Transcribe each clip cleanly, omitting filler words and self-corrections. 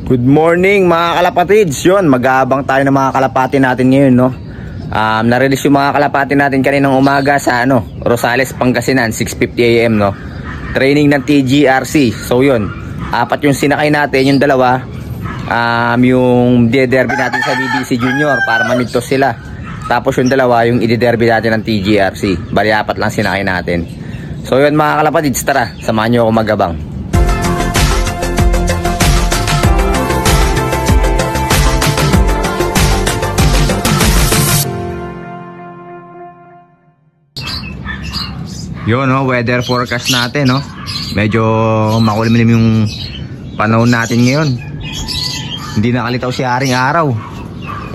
Good morning mga kalapatids. Yun, mag-aabang tayo ng mga kalapati natin ngayon, no? Na-release yung mga kalapati natin kaninang umaga sa Rosales, Pangasinan, 6:50 AM, no? Training ng TGRC. So yun, 4 yung sinakay natin, yung dalawa yung derby natin sa BBC Junior para mamigtos sila. Tapos yung dalawa yung i-derby natin ng TGRC. Bali 4 lang sinakay natin. So yun mga kalapatids, tara, samahan nyo ako mag-abang. Yun, weather forecast natin, no? Medyo makulimlim yung panahon natin ngayon. Hindi nakalitaw si haring araw.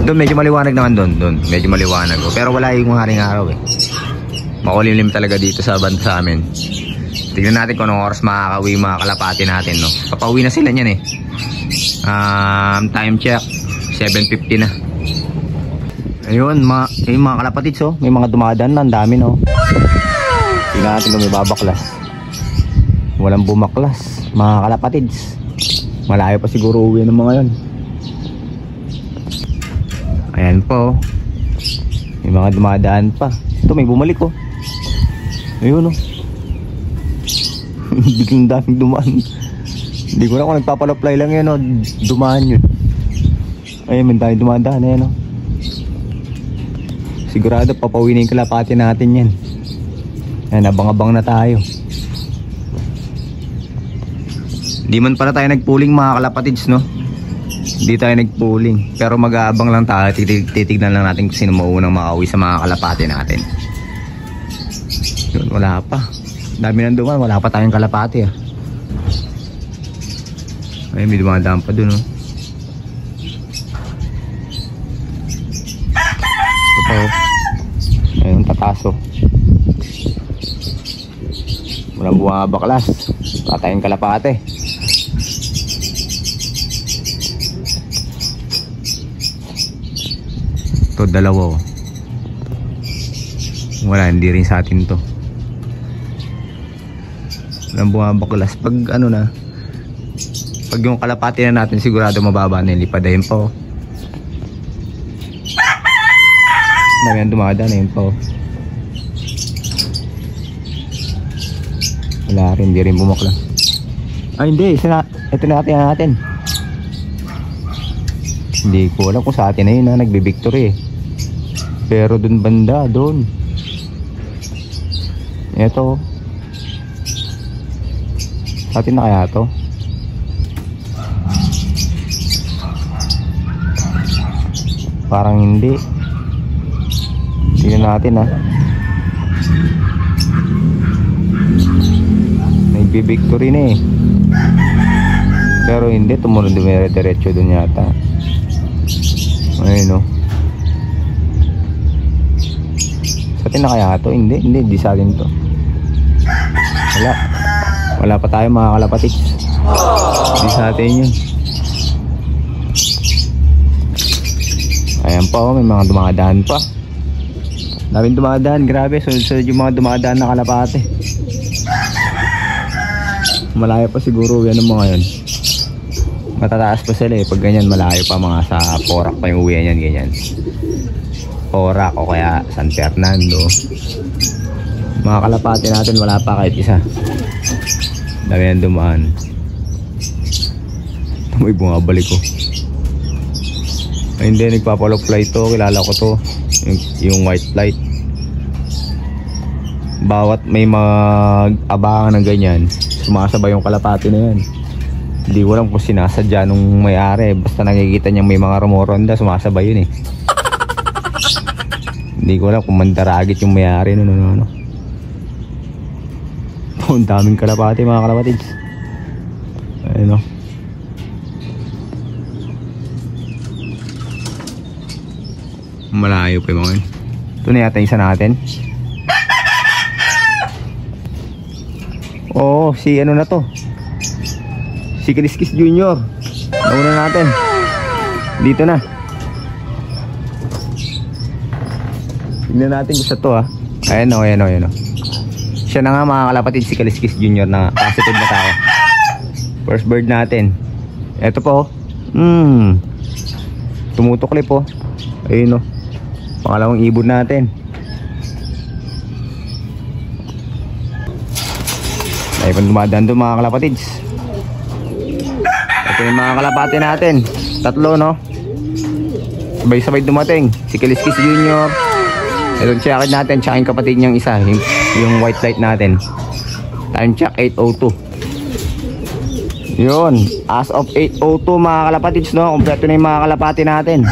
Doon medyo maliwanag naman doon. Medyo maliwanag. Pero wala yung haring araw eh. Makulimlim talaga dito sa banda sa amin. Tignan natin kung anong oras makakauwi mga kalapati natin, no? Papauwi na sila niyan eh. Time check 7:50 na. Ayun, mga kalapatids, oh. May mga dumadaan na, ang dami, no? Tingnan natin kung may babaklas. Walang bumaklas mga kalapatids. Malayo pa siguro uwi ng mga yun. Ayan po, may mga dumadaan pa. Ito may bumalik, oh. Ayun, oh. Biglang daming dumaan. Hindi ko na kung nagpapalaplay lang yan, oh. Dumaan yun. Ayun, may daming dumadaan. Ayan, oh. Sigurado papawin na yung kalapati natin yan. Ayan, abang-abang na tayo. Di man pala tayo nagpooling mga kalapatids, no? Di tayo nagpooling. Pero mag-aabang lang tayo. Titignan lang natin kung sino maunang makauwi sa mga kalapati natin. Yun, wala pa. Dami nang duman, wala pa tayong kalapati, ah. Ayun, may dumadaan pa dun, oh. Ito pa, oh. Ayun, tataso. Walang bumabaklas. Patayang kalapate. Ito, dalawa, oh. Wala, hindi rin sa atin to. Walang bumabaklas. Pag pag yung kalapate na natin sigurado mababa na yung lipad. Ayun pa, oh. Dami yan dumadaan. Ayun pa, oh. Wala rin, hindi rin bumakla. Ay hindi, ito natin. Hindi ko alam kung sa atin na yun na nagbe-victory eh. Pero dun banda, dun. Ito. Sa atin na kaya to? Parang hindi. Tingnan natin, ah. Nagbe-victory na eh. Pero hindi, tumunod dumire-diretso dun yata. Ayun, no? Sa atin na kaya to? Hindi di sa atin to. Wala pa tayo mga kalapatids. Hindi sa atin yun. Ayan pa, oh, may mga dumadaan pa. Daming dumadaan, grabe. Sunod-sunod yung mga dumadaan na kalapate. Malayo pa siguro yan ng mga yun. Matataas pa sila eh. Pag ganyan malayo pa, mga sa Porac pa yung uwian yan, ganyan. Porac o kaya San Fernando. Mga kalapate natin wala pa kahit isa. Dami yan dumaan. Ito may bumabalik ko. Ay, hindi, nagpapalo flight to. Kilala ko to, yung white flight. Bawat may mag-abangan ng ganyan, sumasabay yung kalapati na yan. Hindi ko alam kung sinasadya nung may-ari. Basta nakikita niya may mga rumoronda, sumasabay yun eh. Hindi ko alam kung mandaragit yung may-ari. No. Ang daming kalapati mga kalapatids. Ayun, no. Malayo pa yung mga yun. Ito na yata isa natin. Oo, si ano na to, si Kiskis Junior. Nauna natin. Dito na. Tignan natin kung sa to, ah. Ayan o. Siya na nga mga kalapatid, si Kiskis Junior na positive na tayo. First bird natin. Ito po, Tumutuklip oh. Ayun oh. Pangalawang ibon natin. Ay pang dumadaan doon mga kalapatids. Ito yung mga kalapati natin. Tatlo no. Sabay-sabay dumating. Si Kaliskis Junior. Itong check natin. Tsaka yung kapatid niyang isa. Yung white light natin. Time check 8:02. Yun. As of 8:02 mga kalapatids no. Kompleto na yung mga kalapati natin.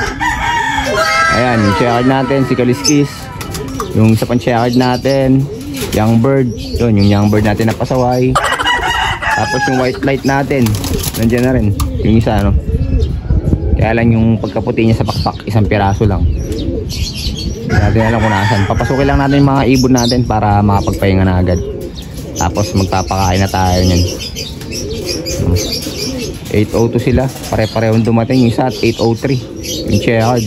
Ayan. Yung check natin. Si Kaliskis. Yung isa pang check natin. Young bird. Yun. Yung young bird natin na pasaway. Tapos yung white light natin. Nandiyan na rin. Yung isa no. Kaya lang yung pagkaputi niya sa pakpak, isang piraso lang. Hindi natin alam kung nasan. Papasukin lang natin yung mga ibon natin para makapagpahinga na agad. Tapos magpapakain na tayo niyan. 8:02 sila. Pare-parehong dumating. Yung isa at 8:03. Yung checkered.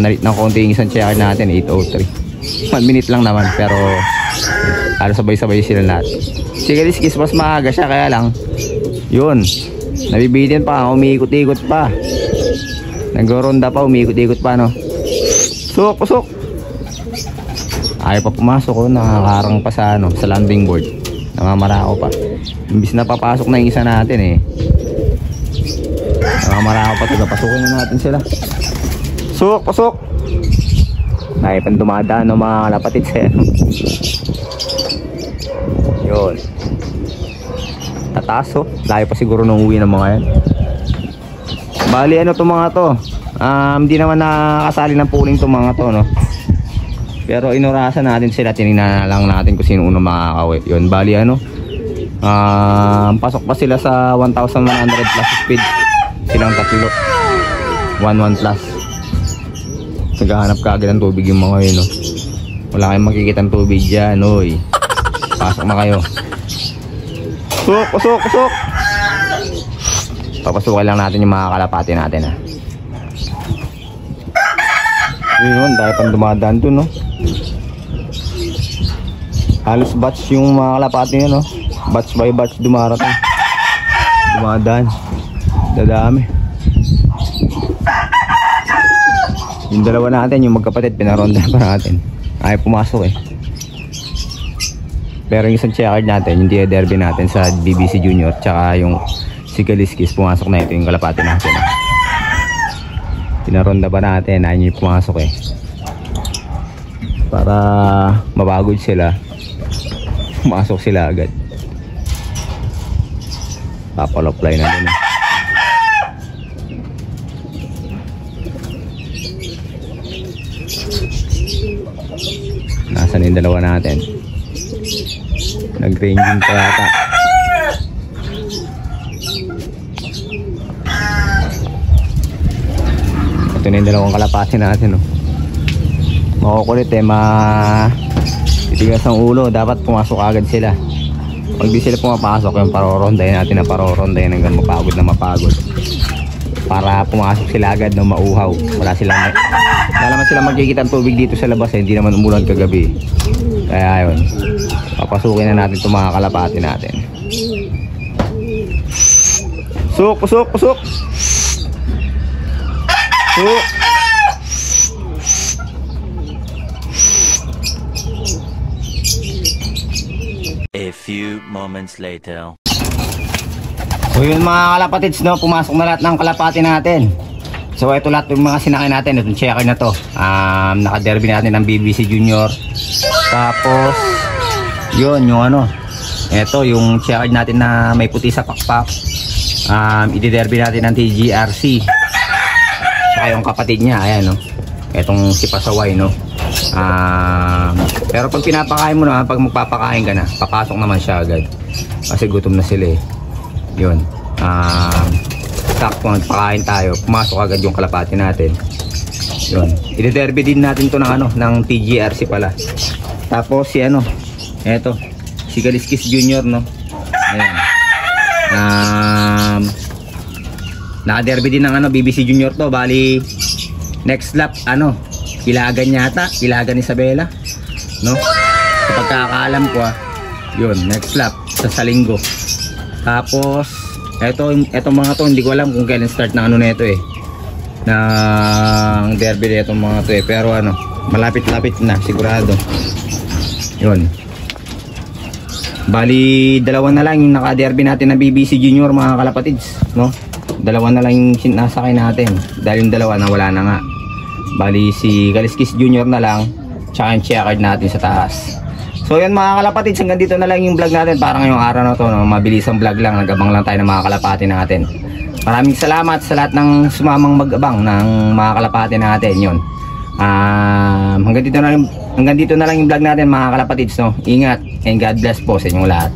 Nalit ng konti yung isang checkered natin. 8:03. 1 minute lang naman. Pero halos sabay-sabay sila lahat. Si Kaliskis mas maaga siya. Kaya lang yun. Nabibitin pa, umiikot-ikot pa. Nagro-ronda pa, umiikot-ikot pa no. Pusok, pusok. Ayaw pa pumasok ko, nakakarang pa sa ano, sa landing board. Namamarako pa. Imbis na papasok na yung isa natin eh. Namamarako pa, pasukin na natin sila. Pusok, pusok. Ayaw pang dumadaan no mga kalapatid sa yun. Tataas oh. Layo pa siguro nung uwi ng mga yan. Bali ano to mga to. Hindi naman nakakasali ng pooling to mga to no. Pero inurasan natin sila. Tinignan lang natin kung sino unang makakawi. Yun bali ano. Pasok pa sila sa 1,100 plus speed. Silang tatlo. 1,1 plus. Naghahanap ka agad ng tubig yung mga yun no. Wala kayong makikita ng tubig dyan oy. Pasok na kayo. Pusok, pusok, pusok. Papasukin lang natin yung mga kalapati natin ha. Yun, dahil pang dumadaan dun no. Halos batch yung mga kalapati nyo no. Batch by batch dumarating. Dumadaan. Dadami. Yung dalawa natin, yung magkapatid, pinaronda pa natin. Ayaw pumasok eh. Pero yung isang checkered natin, yung derby natin sa BBC Junior, tsaka yung si Kaliskis, pumasok na ito yung kalapati natin. Pinaronda ba natin, ayaw nyo pumasok eh. Para mapagod sila, pumasok sila agad. Papaloplay na din eh. Nasaan yung dalawa natin? Nag-ranging pa yata. Ito na yung dalawang kalapati natin oh. Makukulit eh, titigas ang ulo. Dapat pumasok agad sila. Pag di sila pumapasok, yung parorondayin natin na parorondayin hanggang mapagod na mapagod. Para pumasok sila agad na mauhaw. Wala naman sila magkikita ng tubig dito sa labas eh. Hindi naman umulan kagabi. Kaya yun, papasukin na natin itong mga kalapati natin. Pusok, pusok, pusok. Pusok. A few moments later. So yun mga kalapatids no, pumasok na lahat ng kalapati natin. So ito lahat yung mga sinakay natin. Itong checker na to, naka-derby natin ng BBC Junior. Tapos yun yung ano, ito yung checker natin na may puti sa pakpak. I-derby natin ng TGRC. Saka yung kapatid niya, ayan no, itong si Pasaway no. Pero pag pinapakain mo na, pag magpapakain ka na, papasok naman siya agad kasi gutom na sila eh. Yun, sakto magpakain tayo, pumasok agad yung kalapati natin. Yun, i-derby din natin to ng ano, ng TGRC pala. Tapos si ano, eto si Kaliskis Junior no. Ayan, naka-derby din ng ano, BBC Junior to. Bali next lap ano, Ilagan yata, Ilagan Isabela no, sa pagkakaalam ko yun, next lap sa Salinggo. Tapos Etong mga to, hindi ko alam kung kailan start na ano na ito ng derby na itong mga to pero ano, malapit-lapit na sigurado. Yun. Bali, dalawa na lang yung naka-derby natin na BBC Junior mga kalapatids, no? Dalawa na lang yung sinasakay natin dahil yung dalawa na wala na nga. Bali, si Kaliskis Junior na lang tsaka yung checkered natin sa taas. So yun mga kalapatids, hanggang dito na lang yung vlog natin para ngayong araw na to, no? Mabilisang vlog lang, nag-abang lang tayo ng mga kalapati natin. Maraming salamat sa lahat ng sumamang mag-abang ng mga kalapati natin. Yun. Hanggang dito na lang yung vlog natin mga kalapatids, no? Ingat and God bless po sa inyong lahat.